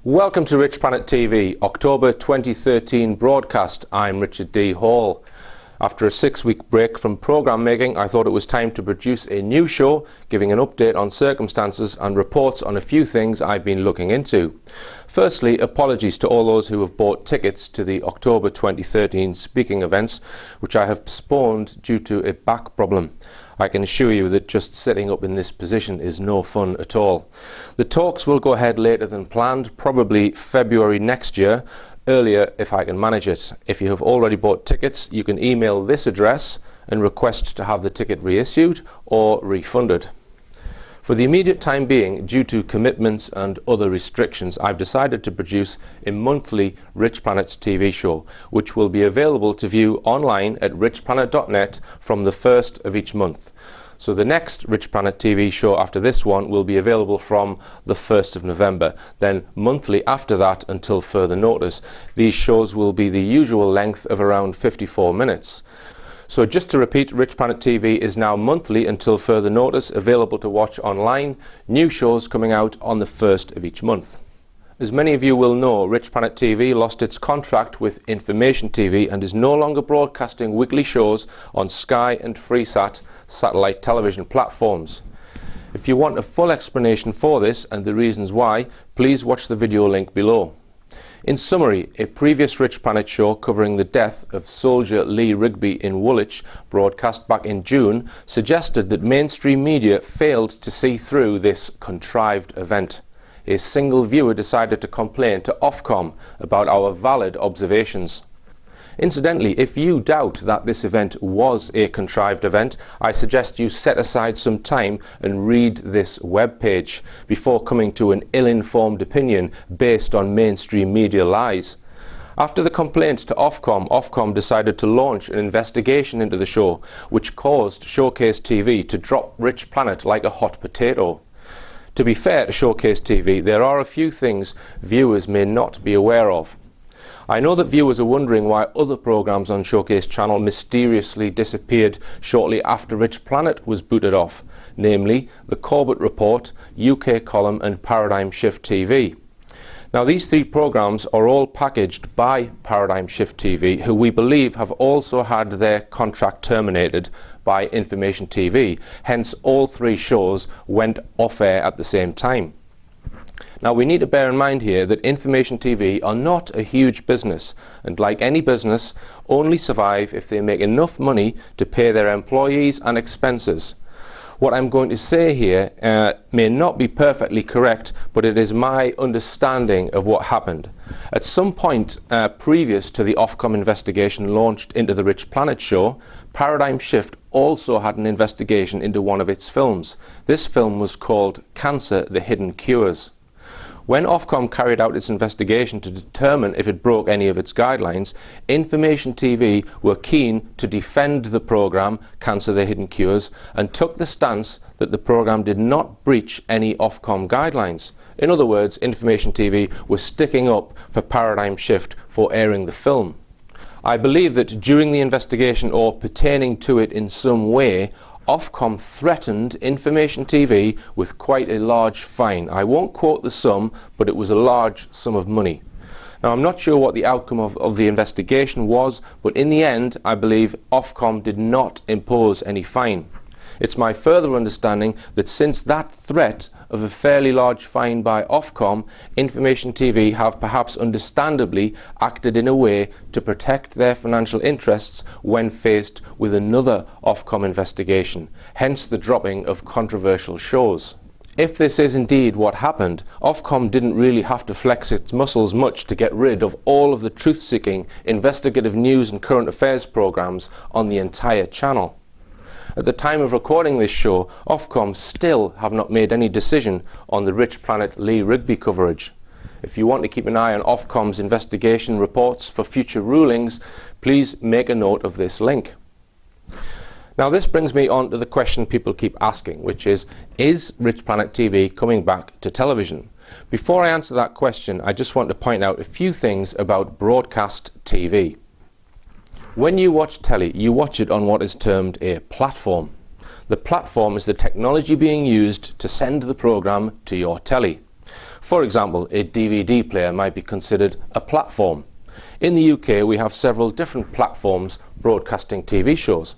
Welcome to Richplanet TV, October 2013 broadcast. I'm Richard D. Hall. After a 6-week break from programme making, I thought it was time to produce a new show, giving an update on circumstances and reports on a few things I've been looking into. Firstly, apologies to all those who have bought tickets to the October 2013 speaking events, which I have postponed due to a back problem. I can assure you that just sitting up in this position is no fun at all. The talks will go ahead later than planned, probably February next year, earlier if I can manage it. If you have already bought tickets, you can email this address and request to have the ticket reissued or refunded. For the immediate time being, due to commitments and other restrictions, I've decided to produce a monthly Richplanet TV show, which will be available to view online at richplanet.net from the 1st of each month. So the next Richplanet TV show after this one will be available from the 1st of November, then monthly after that until further notice. These shows will be the usual length of around 54 minutes. So just to repeat, Richplanet TV is now monthly until further notice, available to watch online, new shows coming out on the 1st of each month. As many of you will know, Richplanet TV lost its contract with Information TV and is no longer broadcasting weekly shows on Sky and Freesat satellite television platforms. If you want a full explanation for this and the reasons why, please watch the video link below. In summary, a previous Richplanet show covering the death of soldier Lee Rigby in Woolwich, broadcast back in June, suggested that mainstream media failed to see through this contrived event. A single viewer decided to complain to Ofcom about our valid observations. Incidentally, if you doubt that this event was a contrived event, I suggest you set aside some time and read this webpage before coming to an ill-informed opinion based on mainstream media lies. After the complaint to Ofcom, Ofcom decided to launch an investigation into the show, which caused Showcase TV to drop Richplanet like a hot potato. To be fair to Showcase TV, there are a few things viewers may not be aware of. I know that viewers are wondering why other programmes on Showcase Channel mysteriously disappeared shortly after Richplanet was booted off, namely The Corbett Report, UK Column and Paradigm Shift TV. Now these three programmes are all packaged by Paradigm Shift TV, who we believe have also had their contract terminated by Information TV, hence all three shows went off air at the same time. Now we need to bear in mind here that Information TV are not a huge business, and like any business, only survive if they make enough money to pay their employees and expenses. What I'm going to say here may not be perfectly correct, but it is my understanding of what happened. At some point previous to the Ofcom investigation launched into the Richplanet show, Paradigm Shift also had an investigation into one of its films. This film was called Cancer: The Hidden Cures. When Ofcom carried out its investigation to determine if it broke any of its guidelines, Information TV were keen to defend the programme Cancer: The Hidden Cures and took the stance that the programme did not breach any Ofcom guidelines. In other words, Information TV was sticking up for Paradigm Shift for airing the film. I believe that during the investigation, or pertaining to it in some way, Ofcom threatened Information TV with quite a large fine. I won't quote the sum, but it was a large sum of money. Now I'm not sure what the outcome of the investigation was, but in the end I believe Ofcom did not impose any fine. It's my further understanding that since that threat of a fairly large fine by Ofcom, Information TV have perhaps understandably acted in a way to protect their financial interests when faced with another Ofcom investigation, hence the dropping of controversial shows. If this is indeed what happened, Ofcom didn't really have to flex its muscles much to get rid of all of the truth-seeking, investigative news and current affairs programmes on the entire channel. At the time of recording this show, Ofcom still have not made any decision on the Richplanet Lee Rigby coverage. If you want to keep an eye on Ofcom's investigation reports for future rulings, please make a note of this link. Now this brings me on to the question people keep asking, which is Richplanet TV coming back to television? Before I answer that question, I just want to point out a few things about broadcast TV. When you watch telly, you watch it on what is termed a platform. The platform is the technology being used to send the program to your telly. For example, a DVD player might be considered a platform. In the UK, we have several different platforms broadcasting TV shows.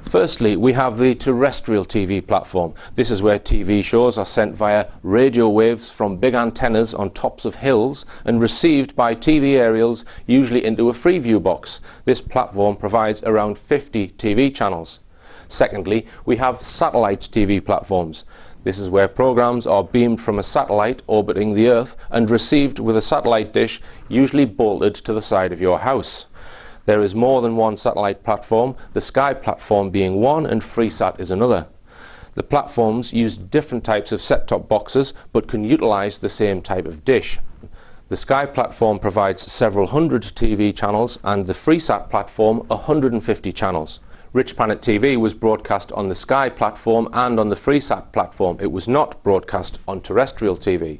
Firstly, we have the terrestrial TV platform. This is where TV shows are sent via radio waves from big antennas on tops of hills and received by TV aerials, usually into a Freeview box. This platform provides around 50 TV channels. Secondly, we have satellite TV platforms. This is where programs are beamed from a satellite orbiting the Earth and received with a satellite dish, usually bolted to the side of your house. There is more than one satellite platform, the Sky platform being one and FreeSat is another. The platforms use different types of set-top boxes but can utilize the same type of dish. The Sky platform provides several hundred TV channels and the FreeSat platform 150 channels. Richplanet TV was broadcast on the Sky platform and on the FreeSat platform. It was not broadcast on terrestrial TV.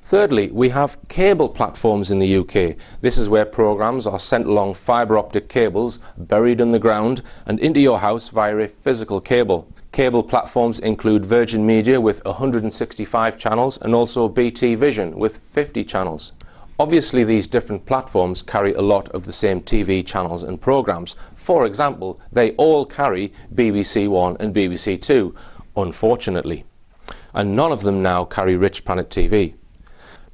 Thirdly, we have cable platforms in the UK. This is where programs are sent along fibre optic cables buried in the ground and into your house via a physical cable. Cable platforms include Virgin Media with 165 channels and also BT Vision with 50 channels. Obviously, these different platforms carry a lot of the same TV channels and programs. For example, they all carry BBC One and BBC Two, unfortunately. And none of them now carry Richplanet TV.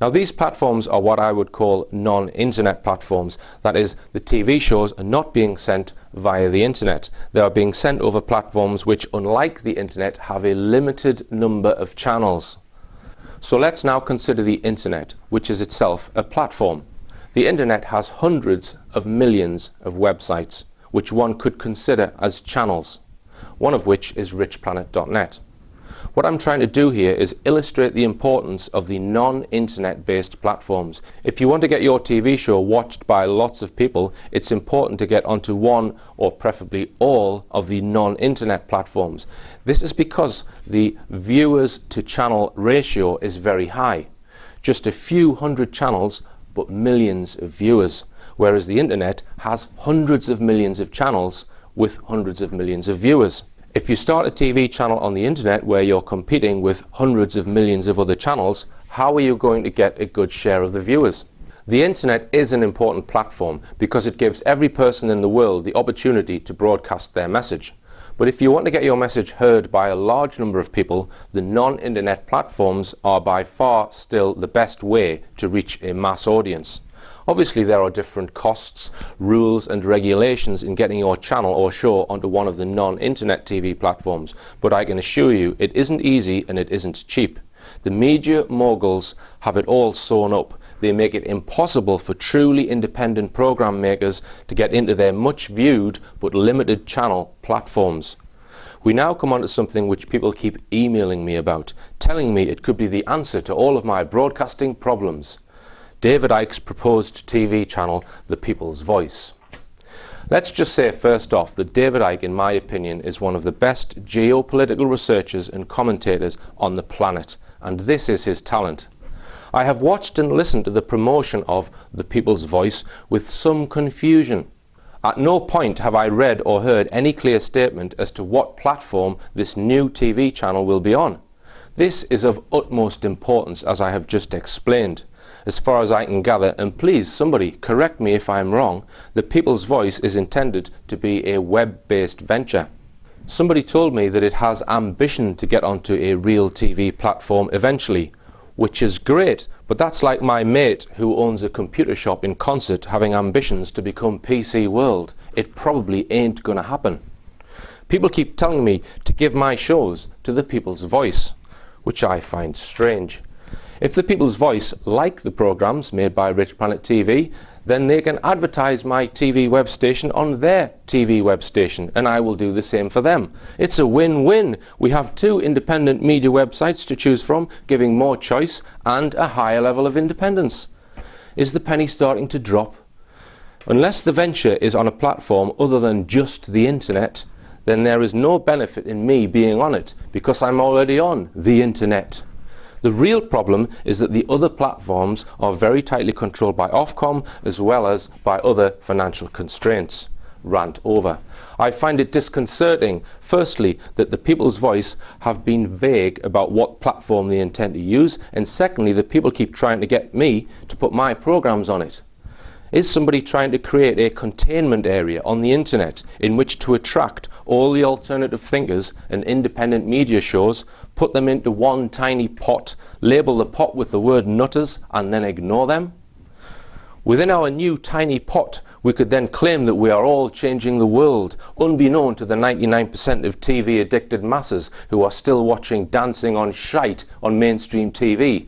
Now these platforms are what I would call non-internet platforms. That is, the TV shows are not being sent via the internet. They are being sent over platforms which, unlike the internet, have a limited number of channels. So let's now consider the internet, which is itself a platform. The internet has hundreds of millions of websites, which one could consider as channels, one of which is richplanet.net. What I'm trying to do here is illustrate the importance of the non-internet based platforms. If you want to get your TV show watched by lots of people, it's important to get onto one or preferably all of the non-internet platforms. This is because the viewers to channel ratio is very high. Just a few hundred channels, but millions of viewers, whereas the internet has hundreds of millions of channels with hundreds of millions of viewers. If you start a TV channel on the internet where you're competing with hundreds of millions of other channels, how are you going to get a good share of the viewers? The internet is an important platform because it gives every person in the world the opportunity to broadcast their message. But if you want to get your message heard by a large number of people, the non-internet platforms are by far still the best way to reach a mass audience. Obviously there are different costs, rules and regulations in getting your channel or show onto one of the non-internet TV platforms, but I can assure you it isn't easy and it isn't cheap. The media moguls have it all sewn up. They make it impossible for truly independent program makers to get into their much viewed but limited channel platforms. We now come on to something which people keep emailing me about, telling me it could be the answer to all of my broadcasting problems. David Icke's proposed TV channel, The People's Voice. Let's just say first off that David Icke, in my opinion, is one of the best geopolitical researchers and commentators on the planet, and this is his talent. I have watched and listened to the promotion of The People's Voice with some confusion. At no point have I read or heard any clear statement as to what platform this new TV channel will be on. This is of utmost importance, as I have just explained. As far as I can gather, and please somebody correct me if I'm wrong, The People's Voice is intended to be a web-based venture. Somebody told me that it has ambition to get onto a real TV platform eventually, which is great, but that's like my mate who owns a computer shop in Concert having ambitions to become PC World. It probably ain't gonna happen. People keep telling me to give my shows to The People's Voice, which I find strange. If The People's Voice like the programs made by Richplanet TV, then they can advertise my TV web station on their TV web station, and I will do the same for them. It's a win-win. We have two independent media websites to choose from, giving more choice and a higher level of independence. Is the penny starting to drop? Unless the venture is on a platform other than just the internet, then there is no benefit in me being on it, because I'm already on the internet. The real problem is that the other platforms are very tightly controlled by Ofcom as well as by other financial constraints. Rant over. I find it disconcerting, firstly, that the People's Voice have been vague about what platform they intend to use, and secondly, that people keep trying to get me to put my programs on it. Is somebody trying to create a containment area on the internet in which to attract all the alternative thinkers and independent media shows, put them into one tiny pot, label the pot with the word nutters, and then ignore them? Within our new tiny pot, we could then claim that we are all changing the world, unbeknown to the 99% of TV-addicted masses who are still watching dancing on shite on mainstream TV.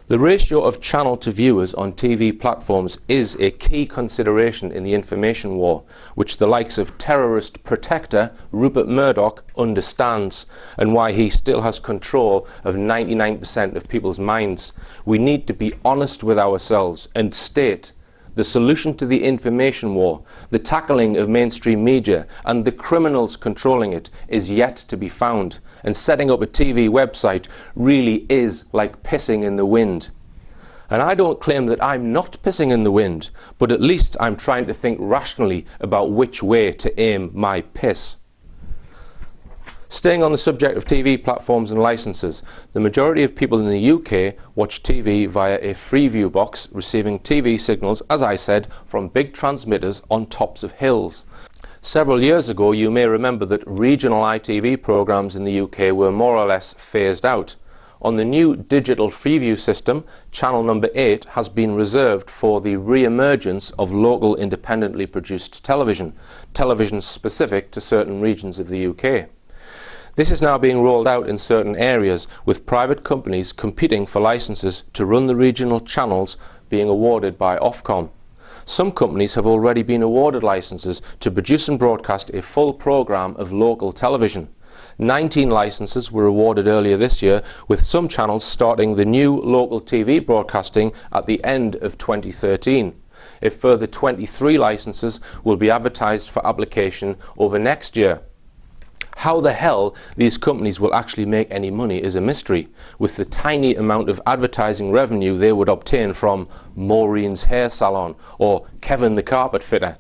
The ratio of channel to viewers on TV platforms is a key consideration in the information war, which the likes of terrorist protector Rupert Murdoch understands, and why he still has control of 99% of people's minds. We need to be honest with ourselves and state the solution to the information war, the tackling of mainstream media and the criminals controlling it, is yet to be found, and setting up a TV website really is like pissing in the wind. And I don't claim that I'm not pissing in the wind, but at least I'm trying to think rationally about which way to aim my piss. Staying on the subject of TV platforms and licenses, the majority of people in the UK watch TV via a Freeview box, receiving TV signals, as I said, from big transmitters on tops of hills. Several years ago, you may remember that regional ITV programmes in the UK were more or less phased out. On the new digital Freeview system, channel number 8 has been reserved for the re-emergence of local independently produced television specific to certain regions of the UK. This is now being rolled out in certain areas, with private companies competing for licenses to run the regional channels being awarded by Ofcom. Some companies have already been awarded licenses to produce and broadcast a full programme of local television. 19 licenses were awarded earlier this year, with some channels starting the new local TV broadcasting at the end of 2013. A further 23 licenses will be advertised for application over next year. How the hell these companies will actually make any money is a mystery, with the tiny amount of advertising revenue they would obtain from Maureen's hair salon or Kevin the carpet fitter.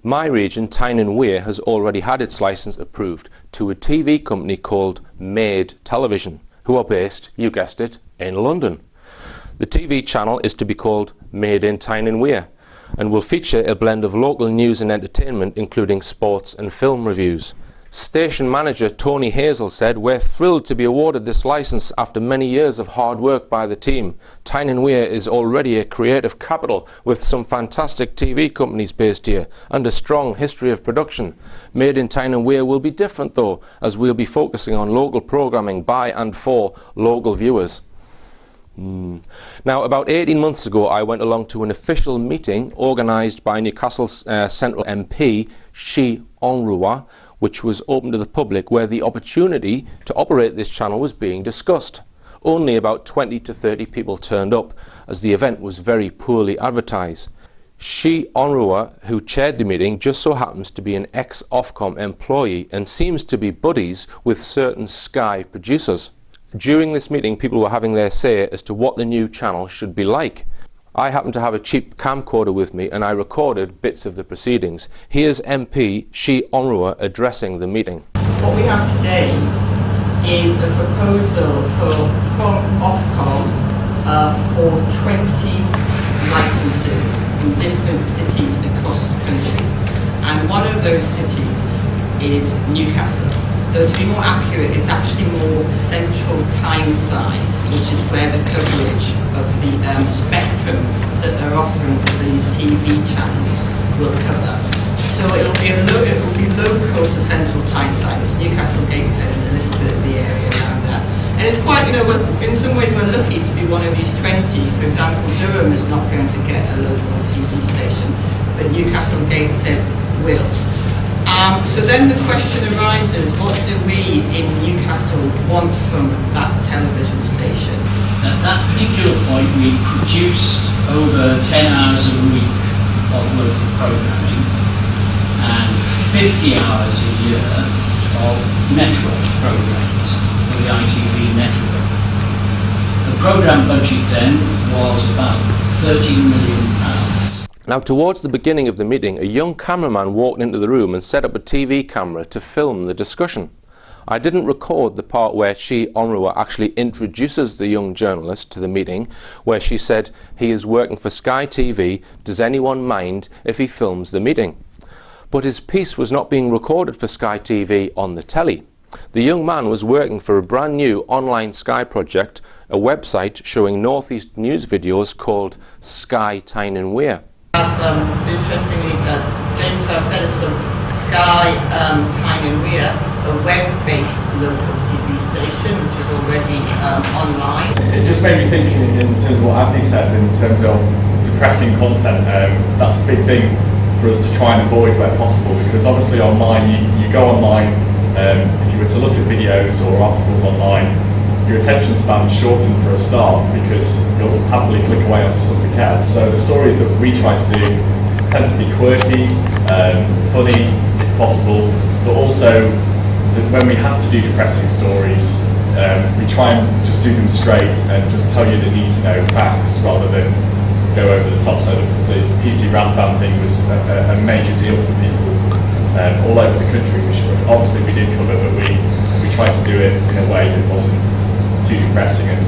My region, Tyne and Wear, has already had its license approved to a TV company called Made Television, who are based, you guessed it, in London. The TV channel is to be called Made in Tyne and Wear, and will feature a blend of local news and entertainment, including sports and film reviews. Station manager Tony Hazel said, "We're thrilled to be awarded this license after many years of hard work by the team. Tyne and Wear is already a creative capital with some fantastic TV companies based here and a strong history of production. Made in Tyne and Wear will be different though, as we'll be focusing on local programming by and for local viewers." Now, about 18 months ago, I went along to an official meeting organised by Newcastle's Central MP, Shi Onrua, which was open to the public, where the opportunity to operate this channel was being discussed. Only about 20 to 30 people turned up, as the event was very poorly advertised. Shi Onrua, who chaired the meeting, just so happens to be an ex-Ofcom employee and seems to be buddies with certain Sky producers. During this meeting, people were having their say as to what the new channel should be like. I happened to have a cheap camcorder with me, and I recorded bits of the proceedings. Here's MP Shi Onrua addressing the meeting. What we have today is a proposal from Ofcom for 20 licenses in different cities across the country. And one of those cities is Newcastle. Though to be more accurate, it's actually more central Tyneside, which is where the coverage of the spectrum that they're offering for these TV channels will cover. So it will be local to central Tyneside, which is Newcastle, Gateshead, and a little bit of the area around there. And it's quite, in some ways we're lucky to be one of these 20. For example, Durham is not going to get a local but Newcastle Gate said will. So then the question arises, what do we in Newcastle want from that television station? At that particular point, we produced over 10 hours a week of local programming and 50 hours a year of network programs for the ITV network. The programme budget then was about £13 million. Now, towards the beginning of the meeting, a young cameraman walked into the room and set up a TV camera to film the discussion. I didn't record the part where Onrua actually introduces the young journalist to the meeting, where she said, "He is working for Sky TV, does anyone mind if he films the meeting?" But his piece was not being recorded for Sky TV on the telly. The young man was working for a brand new online Sky project, a website showing North East news videos called Sky Tyne and Wear. Interestingly, James said it's from Sky Tyne and Wear, a web-based local TV station which is already online. It just made me think in terms of what Anthony said, in terms of depressing content. That's a big thing for us to try and avoid where possible, because obviously online, you go online, if you were to look at videos or articles online, your attention span is shortened for a start because you'll happily click away onto something else. So the stories that we try to do tend to be quirky, funny if possible, but also when we have to do depressing stories, we try and just do them straight and just tell you the need to know facts rather than go over the top. So the PC rap band thing was a major deal for people all over the country, which obviously we did cover, but we tried to do it in a way that wasn't too depressing and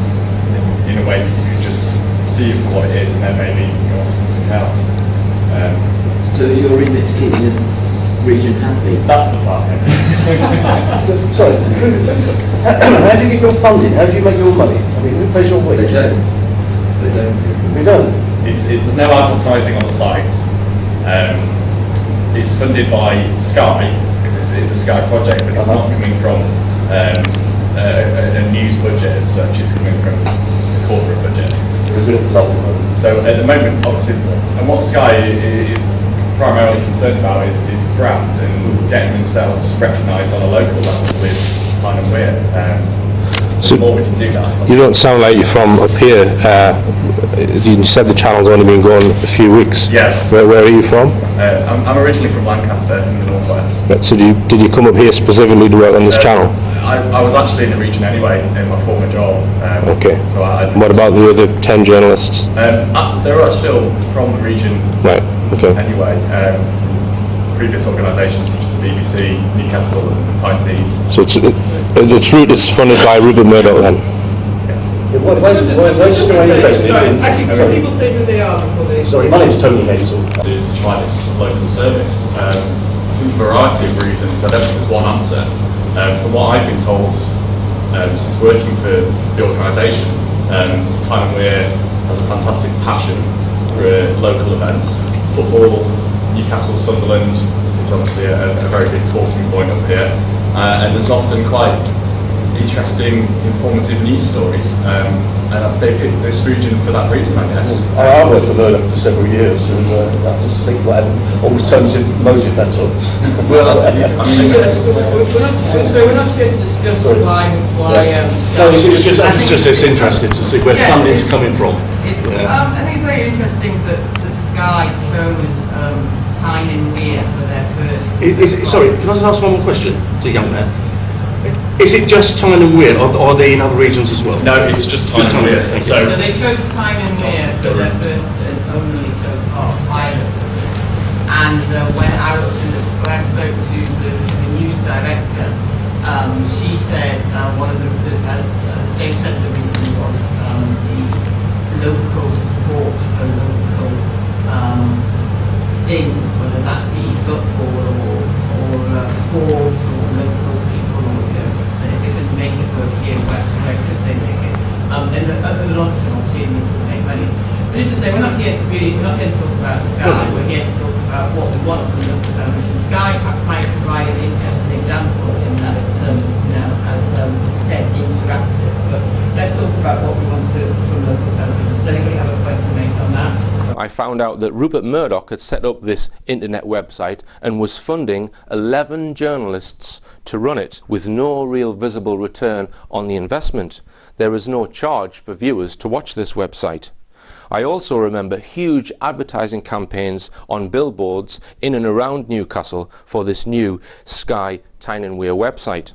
in a way that you could just see it for what it is and then maybe go on to something else. So is your remit to keep the region happy? That's the plan. Sorry, how do you get your funding? How do you make your money? I mean, who pays your wage? They don't. We don't. There's no advertising on the site. It's funded by Sky, because it's a Sky project, but it's not coming from a news budget as such, it's coming from the corporate budget. So at the moment, obviously, and what Sky is primarily concerned about is the brand and getting themselves recognised on a local level with Tyne and Wear. So the more we can do that. You don't sound like you're from up here. You said the channel's only been going a few weeks. Yeah. Where are you from? I'm originally from Lancaster in the northwest. Right, so did you come up here specifically to work on this channel? I was actually in the region anyway in my former job. Okay. So what about the other 10 journalists? They were still from the region. Right. Okay. Anyway, previous organisations such as the BBC, Newcastle, and Tyne Tees. So it's route is funded by Rupert Murdoch then. Why is Sky interested in... Actually, can people say who they are before they... Sorry, my name's Tony Hazel. To try this local service, I think a variety of reasons. I don't think there's one answer. From what I've been told, since working for the organisation, Tyne and Wear has a fantastic passion for local events. Football, Newcastle, Sunderland is obviously a very big talking point up here, and there's often quite interesting, informative news stories, and they picked this region for that reason, I guess. I worked for Murdoch for several years, and I just think whatever alternative motive, that's all. Well, we're not here to discuss why. No, it's interesting to see where funding's coming from. I think it's very interesting that Sky chose Tyne and Wear for their first. Sorry, can I just ask one more question to the young man? Is it just Tyne and Wear, or are they in other regions as well? No, it's just Tyne and Wear. So they chose Tyne and Wear for their first and only so far pilot. And when I spoke to the news director, she said one of as James said, the reason was the local support for local things, whether that be football or sport or local people, or and if they couldn't make it work here, where could they make it? And the long term, obviously, it needs to make money. But just to say, we're not here to talk about Sky. We're here to talk about what we want from local television. Sky might provide an interesting example in that it's, as said, interactive. But let's talk about what we want from local television. Does anybody have a point to make on that? I I found out that Rupert Murdoch had set up this internet website and was funding 11 journalists to run it with no real visible return on the investment. There is no charge for viewers to watch this website. I also remember huge advertising campaigns on billboards in and around Newcastle for this new Sky Tyne and Wear website.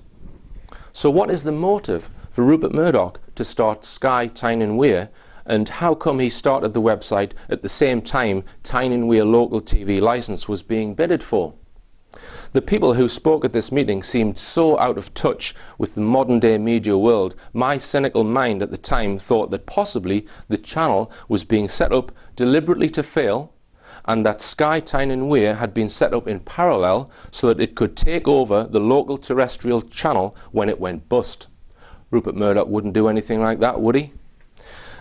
So what is the motive for Rupert Murdoch to start Sky Tyne and Wear, and how come he started the website at the same time Tyne and Wear local TV licence was being bidded for? The people who spoke at this meeting seemed so out of touch with the modern day media world. My cynical mind at the time thought that possibly the channel was being set up deliberately to fail, and that Sky Tyne and Wear had been set up in parallel so that it could take over the local terrestrial channel when it went bust. Rupert Murdoch wouldn't do anything like that, would he?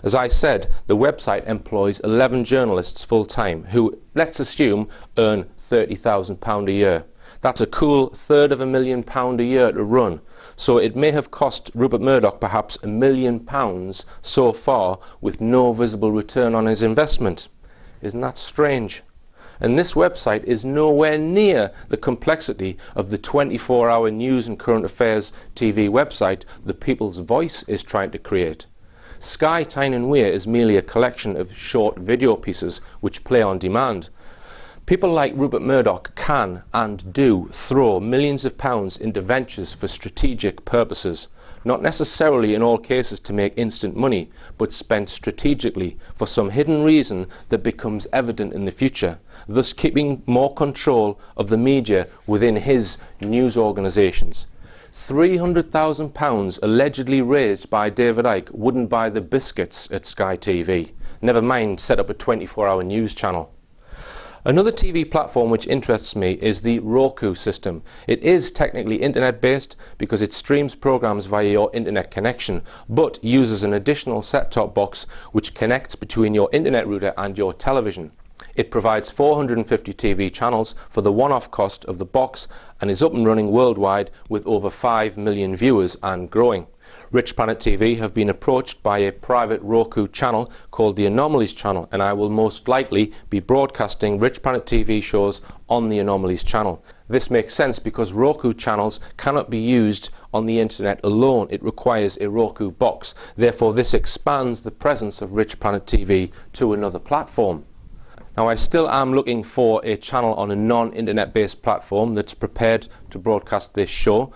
As I said, the website employs 11 journalists full-time who, let's assume, earn £30,000 a year. That's a cool £250,000 a year to run. So it may have cost Rupert Murdoch perhaps £1 million so far with no visible return on his investment. Isn't that strange? And this website is nowhere near the complexity of the 24-hour news and current affairs TV website The People's Voice is trying to create. Sky Tyne and Wear is merely a collection of short video pieces which play on demand. People like Rupert Murdoch can and do throw millions of pounds into ventures for strategic purposes, not necessarily in all cases to make instant money, but spent strategically for some hidden reason that becomes evident in the future, thus keeping more control of the media within his news organisations. £300,000 allegedly raised by David Icke wouldn't buy the biscuits at Sky TV, never mind set up a 24-hour news channel. Another TV platform which interests me is the Roku system. It is technically internet-based because it streams programs via your internet connection, but uses an additional set-top box which connects between your internet router and your television. It provides 450 TV channels for the one-off cost of the box and is up and running worldwide with over 5 million viewers and growing. Richplanet TV have been approached by a private Roku channel called the Anomalies channel, and I will most likely be broadcasting Richplanet TV shows on the Anomalies channel. This makes sense because Roku channels cannot be used on the internet alone. It requires a Roku box. Therefore, this expands the presence of Richplanet TV to another platform. Now, I still am looking for a channel on a non-internet based platform that's prepared to broadcast this show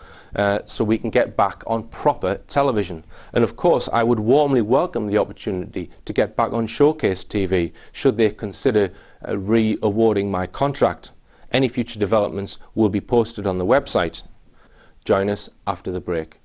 so we can get back on proper television. And of course, I would warmly welcome the opportunity to get back on Showcase TV should they consider re-awarding my contract. Any future developments will be posted on the website. Join us after the break.